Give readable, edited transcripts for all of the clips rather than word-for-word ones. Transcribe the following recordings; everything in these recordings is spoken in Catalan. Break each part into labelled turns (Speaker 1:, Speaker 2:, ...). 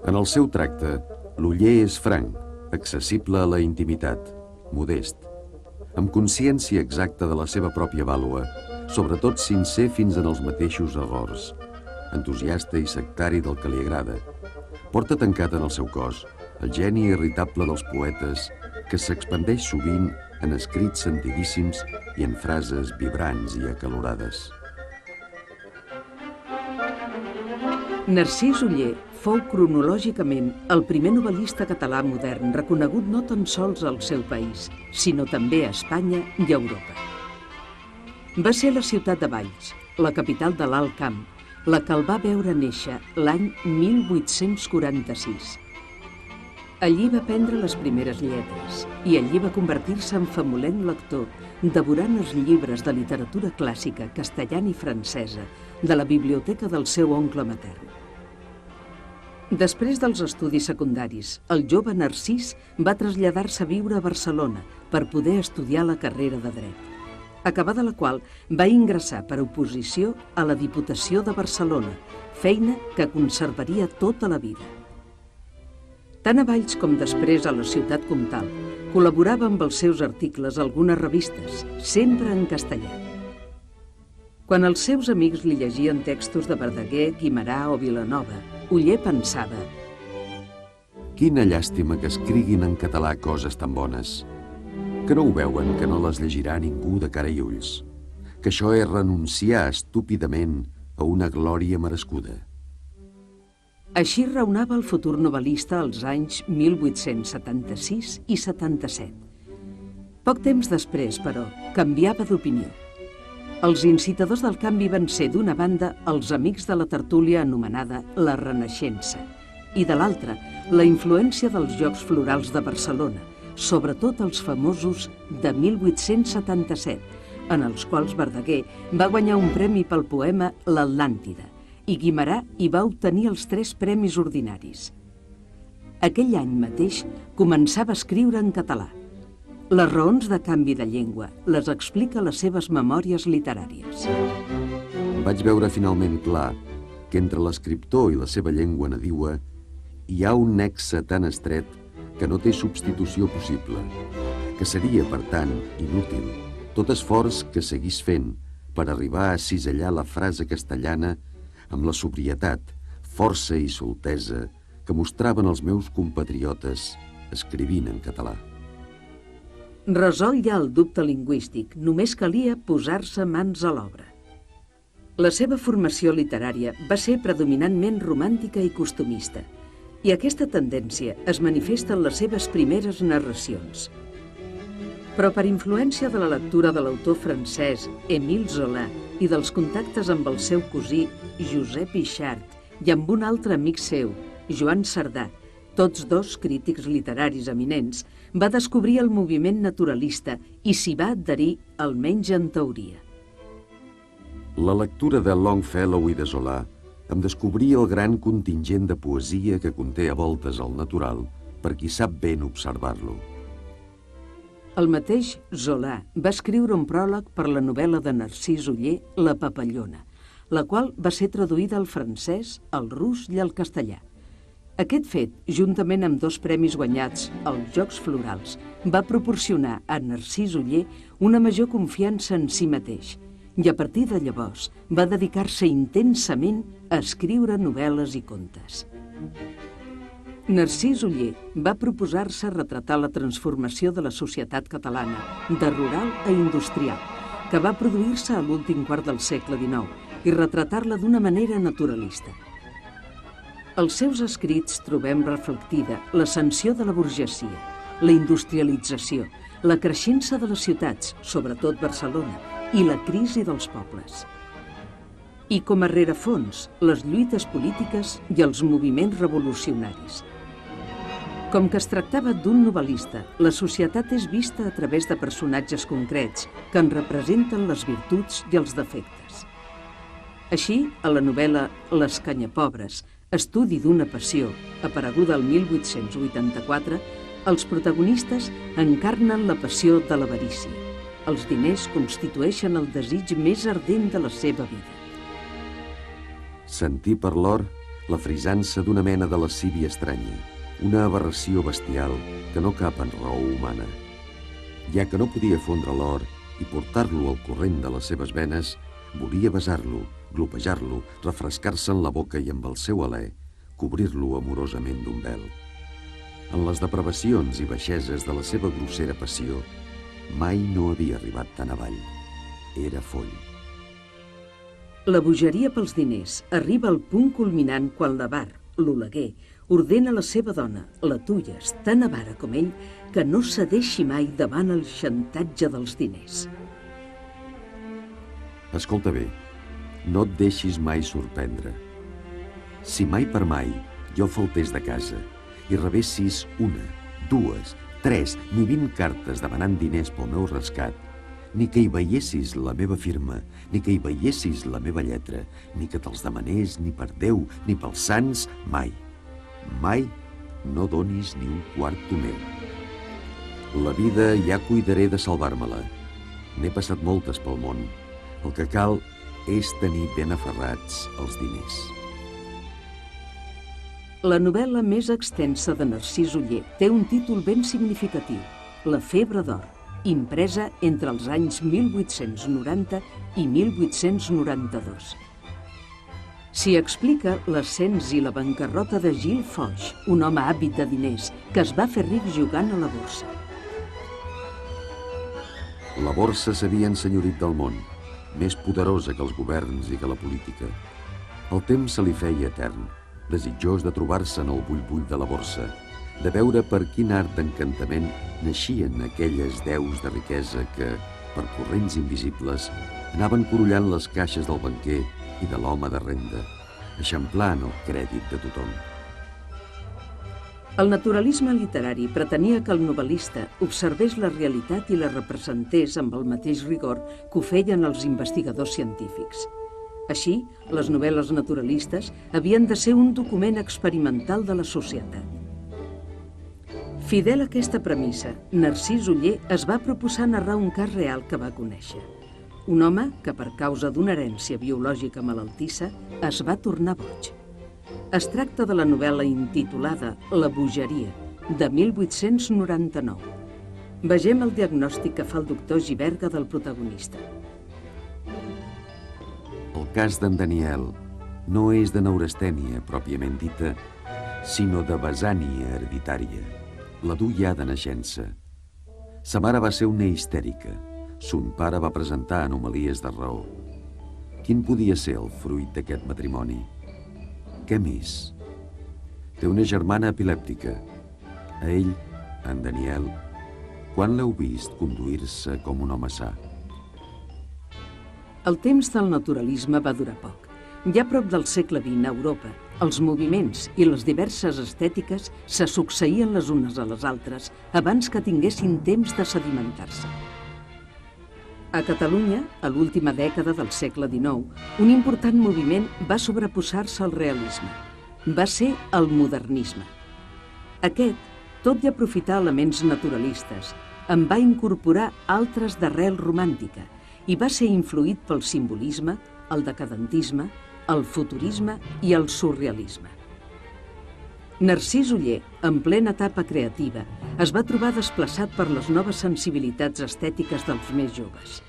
Speaker 1: En el seu tracte, l'Oller és franc, accessible a la intimitat, modest, amb consciència exacta de la seva pròpia vàlua, sobretot sincer fins en els mateixos errors, entusiasta i sectari del que li agrada. Porta tancat en el seu cos el geni irritable dels poetes que s'expandeix sovint en escrits sentidíssims i en frases vibrants i acalorades.
Speaker 2: Narcís Oller fou cronològicament el primer novel·lista català modern reconegut no tan sols al seu país, sinó també a Espanya i a Europa. Va ser la ciutat de Valls, la capital de l'Alt Camp, la que el va veure néixer l'any 1846. Allí va prendre les primeres lletres i allí va convertir-se en famolent lector, devorant els llibres de literatura clàssica castellana i francesa de la biblioteca del seu oncle matern. Després dels estudis secundaris, el jove Narcís va traslladar-se a viure a Barcelona per poder estudiar la carrera de dret, acabada la qual va ingressar per oposició a la Diputació de Barcelona, feina que conservaria tota la vida. Tant a Valls com després a la ciutat comtal, col·laborava amb els seus articles a algunes revistes, sempre en castellà. Quan els seus amics li llegien textos de Verdaguer, Guimerà o Vilanova, Oller pensava:
Speaker 1: quina llàstima que escriguin en català coses tan bones, que no ho veuen que no les llegirà ningú de cara i ulls, que això és renunciar estúpidament a una glòria merescuda.
Speaker 2: Així raonava el futur novel·lista als anys 1876 i 77. Poc temps després, però, canviava d'opinió. Els incitadors del canvi van ser, d'una banda, els amics de la tertúlia anomenada la Renaixença, i de l'altra, la influència dels Jocs Florals de Barcelona, sobretot els famosos de 1877, en els quals Verdaguer va guanyar un premi pel poema L'Atlàntida, i Guimerà hi va obtenir els 3 premis ordinaris. Aquell any mateix començava a escriure en català. Les raons de canvi de llengua les explica a les seves memòries literàries.
Speaker 1: Vaig veure finalment clar que entre l'escriptor i la seva llengua nadiua hi ha un nexe tan estret que no té substitució possible, que seria, per tant, inútil tot esforç que seguís fent per arribar a cisellar la frase castellana amb la sobrietat, força i soltesa que mostraven els meus compatriotes escrivint en català.
Speaker 2: Resolt ja el dubte lingüístic, només calia posar-se mans a l'obra. La seva formació literària va ser predominantment romàntica i costumista, i aquesta tendència es manifesta en les seves primeres narracions. Però per influència de la lectura de l'autor francès Émile Zola i dels contactes amb el seu cosí Josep Yxart i amb un altre amic seu, Joan Cerdà, tots dos crítics literaris eminents, va descobrir el moviment naturalista i s'hi va adherir, almenys en teoria.
Speaker 1: La lectura de Longfellow i de Zola em descobria el gran contingent de poesia que conté a voltes el natural per qui sap ben observar-lo.
Speaker 2: El mateix Zola va escriure un pròleg per la novel·la de Narcís Oller, La papallona, la qual va ser traduïda al francès, al rus i al castellà. Aquest fet, juntament amb 2 premis guanyats als Jocs Florals, va proporcionar a Narcís Oller una major confiança en si mateix i a partir de llavors va dedicar-se intensament a escriure novel·les i contes. Narcís Oller va proposar-se retratar la transformació de la societat catalana, de rural a industrial, que va produir-se a l'últim quart del segle XIX, i retratar-la d'una manera naturalista. Als seus escrits trobem reflectida l'ascensió de la burgesia, la industrialització, la creixença de les ciutats, sobretot Barcelona, i la crisi dels pobles. I com a rerefons, les lluites polítiques i els moviments revolucionaris. Com que es tractava d'un novel·lista, la societat és vista a través de personatges concrets que en representen les virtuts i els defectes. Així, a la novel·la Les canyapobres, estudi d'una passió, apareguda el 1884, els protagonistes encarnen la passió de l'avarícia. Els diners constitueixen el desig més ardent de la seva vida.
Speaker 1: Sentir per l'or la frisança d'una mena de lascívia estranya, una aberració bestial que no cap en raó humana. Ja que no podia fondre l'or i portar-lo al corrent de les seves venes, volia besar-lo, glopejar-lo, refrescar-se en la boca i amb el seu alè, cobrir-lo amorosament d'un vel. En les depravacions i baixeses de la seva grossera passió, mai no havia arribat tan avall. Era foll.
Speaker 2: La bogeria pels diners arriba al punt culminant quan l'avar, l'Oleguer, ordena a la seva dona, la Tulles, tan avara com ell, que no cedeixi mai davant el xantatge dels diners.
Speaker 1: Escolta bé, no et deixis mai sorprendre. Si mai per mai jo faltés de casa i rebessis una, dues, 3 ni 20 cartes demanant diners pel meu rescat, ni que hi veiessis la meva firma, ni que hi veiessis la meva lletra, ni que te'ls demanés ni per Déu ni pels sants, mai, mai no donis ni un quarto meu. La vida ja cuidaré de salvar-me-la. N'he passat moltes pel món. El que cal és tenir ben aferrats els diners.
Speaker 2: La novel·la més extensa de Narcís Oller té un títol ben significatiu, La febre d'or, impresa entre els anys 1890 i 1892. S'hi explica l'ascens i la bancarrota de Gilles Foix, un home àvid de diners que es va fer ric jugant a la borsa.
Speaker 1: La borsa s'havia ensenyorit del món, més poderosa que els governs i que la política. El temps se li feia etern, desitjós de trobar-se en el bull-bull de la borsa, de veure per quin art d'encantament naixien aquelles deus de riquesa que, per corrents invisibles, anaven corollant les caixes del banquer i de l'home de renda, eixamplant el crèdit de tothom.
Speaker 2: El naturalisme literari pretenia que el novel·lista observés la realitat i la representés amb el mateix rigor que ho feien els investigadors científics. Així, les novel·les naturalistes havien de ser un document experimental de la societat. Fidel a aquesta premissa, Narcís Oller es va proposar narrar un cas real que va conèixer. Un home que, per causa d'una herència biològica malaltissa, es va tornar boig. Es tracta de la novel·la intitulada La bogeria, de 1899. Vegem el diagnòstic que fa el doctor Giberga del protagonista.
Speaker 1: El cas d'en Daniel no és de neurastènia pròpiament dita, sinó de besània hereditària. La duia de naixença. Sa mare va ser una histèrica. Son pare va presentar anomalies de raó. Quin podia ser el fruit d'aquest matrimoni? Què més? Té una germana epilèptica. A ell, en Daniel, quan l'heu vist conduir-se com un home sa?
Speaker 2: El temps del naturalisme va durar poc. Ja a prop del segle XX a Europa, els moviments i les diverses estètiques se succeïen les unes a les altres abans que tinguessin temps de sedimentar-se. A Catalunya, a l'última dècada del segle XIX, un important moviment va sobreposar-se al realisme. Va ser el modernisme. Aquest, tot i aprofitar elements naturalistes, en va incorporar altres d'arrel romàntica i va ser influït pel simbolisme, el decadentisme, el futurisme i el surrealisme. Narcís Oller, en plena etapa creativa, es va trobar desplaçat per les noves sensibilitats estètiques dels més joves.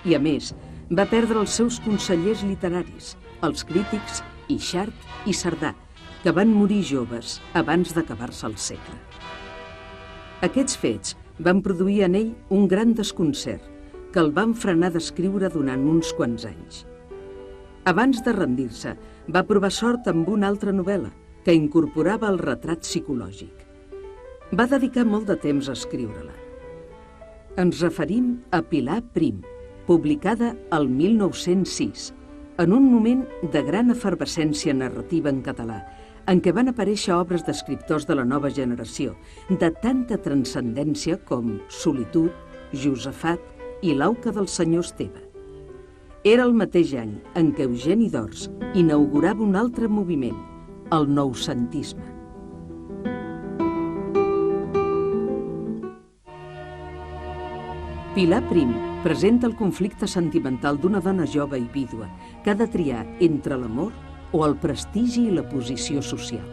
Speaker 2: I, a més, va perdre els seus consellers literaris, els crítics Ixart i Cerdà, que van morir joves abans d'acabar-se el segle. Aquests fets van produir en ell un gran desconcert, que el van frenar d'escriure durant uns quants anys. Abans de rendir-se, va provar sort amb una altra novel·la, que incorporava el retrat psicològic. Va dedicar molt de temps a escriure-la. Ens referim a Pilar Prim, publicada el 1906, en un moment de gran efervescència narrativa en català, en què van aparèixer obres d'escriptors de la nova generació, de tanta transcendència com Solitud, Josafat i L'auca del senyor Esteve. Era el mateix any en què Eugeni d'Ors inaugurava un altre moviment, el noucentisme. Pilar Prim presenta el conflicte sentimental d'una dona jove i vídua que ha de triar entre l'amor o el prestigi i la posició social.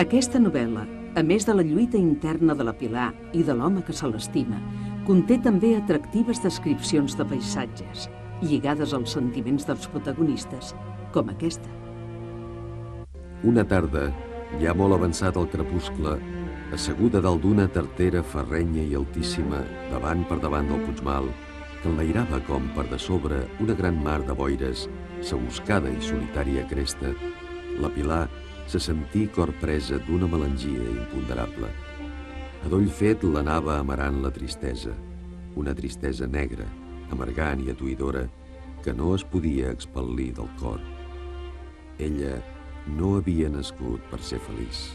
Speaker 2: Aquesta novel·la, a més de la lluita interna de la Pilar i de l'home que se l'estima, conté també atractives descripcions de paisatges, lligades als sentiments dels protagonistes, com aquesta.
Speaker 1: Una tarda, ja molt avançat el crepuscle, asseguda dalt d'una tartera ferrenya i altíssima, davant per davant del Puigmal, que enlairava com per de sobre una gran mar de boires, s'abuscada i solitària cresta, la Pilar se sentí corpresa d'una melangia imponderable. A doll fet l'anava amarant la tristesa, una tristesa negra, amargant i atuïdora, que no es podia expel·lir del cor. Ella no havia nascut per ser feliç.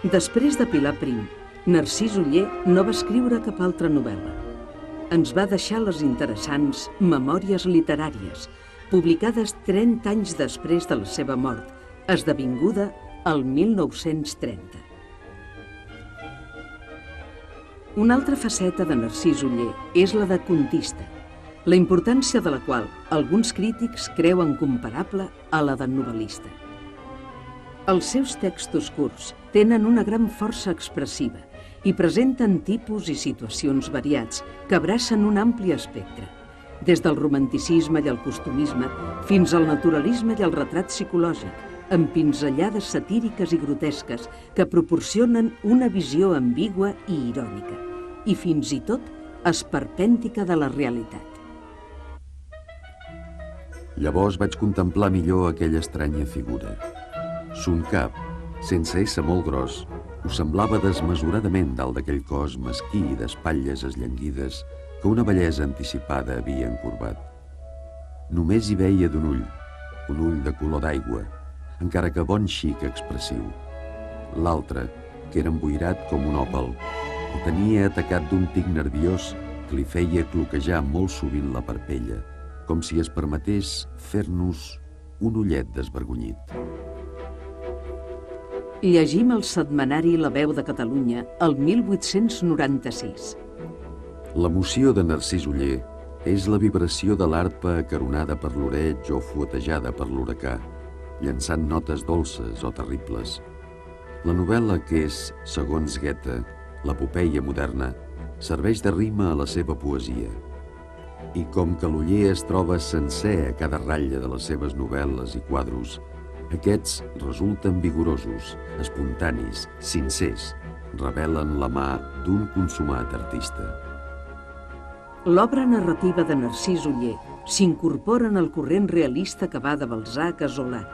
Speaker 2: Després de Pilar Prim, Narcís Oller no va escriure cap altra novel·la. Ens va deixar les interessants Memòries literàries, publicades 30 anys després de la seva mort, esdevinguda el 1930. Una altra faceta de Narcís Oller és la de contista, la importància de la qual alguns crítics creuen comparable a la de novel·lista. Els seus textos curts tenen una gran força expressiva i presenten tipus i situacions variats que abracen un ampli espectre, des del romanticisme i el costumisme fins al naturalisme i al retrat psicològic, amb pinzellades satíriques i grotesques que proporcionen una visió ambigua i irònica, i fins i tot esperpèntica de la realitat.
Speaker 1: Llavors vaig contemplar millor aquella estranya figura. Son cap, sense ésser molt gros, ho semblava desmesuradament dalt d'aquell cos mesquí i d'espatlles esllanguides que una bellesa anticipada havia encorbat. Només hi veia d'un ull de color d'aigua, encara que bon xic expressiu. L'altre, que era emboirat com un òpal, el tenia atacat d'un tic nerviós que li feia cloquejar molt sovint la parpella, com si es permetés fer-nos un ullet desvergonyit.
Speaker 2: Llegim el setmanari La Veu de Catalunya el 1896.
Speaker 1: L'emoció de Narcís Oller és la vibració de l'arpa acaronada per l'oreig o fuetejada per l'huracà, llançant notes dolces o terribles. La novel·la que és, segons Goethe, l'epopeia moderna, serveix de rima a la seva poesia. I com que l'Oller es troba sencer a cada ratlla de les seves novel·les i quadros, aquests resulten vigorosos, espontanis, sincers, revelen la mà d'un consumat artista.
Speaker 2: L'obra narrativa de Narcís Oller s'incorpora en el corrent realista que va de Balzac a Zola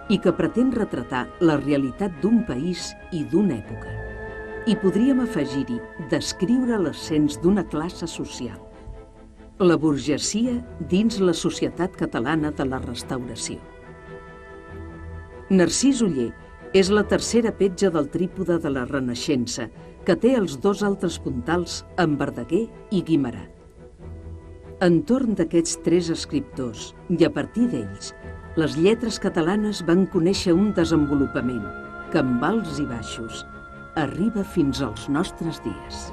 Speaker 2: i que pretén retratar la realitat d'un país i d'una època. I podríem afegir-hi descriure l'ascens d'una classe social, la burgesia dins la societat catalana de la Restauració. Narcís Oller és la tercera petja del trípode de la Renaixença, que té els dos altres puntals amb Verdaguer i Guimerà. Entorn d'aquests tres escriptors, i a partir d'ells, les lletres catalanes van conèixer un desenvolupament que, amb alts i baixos, arriba fins als nostres dies.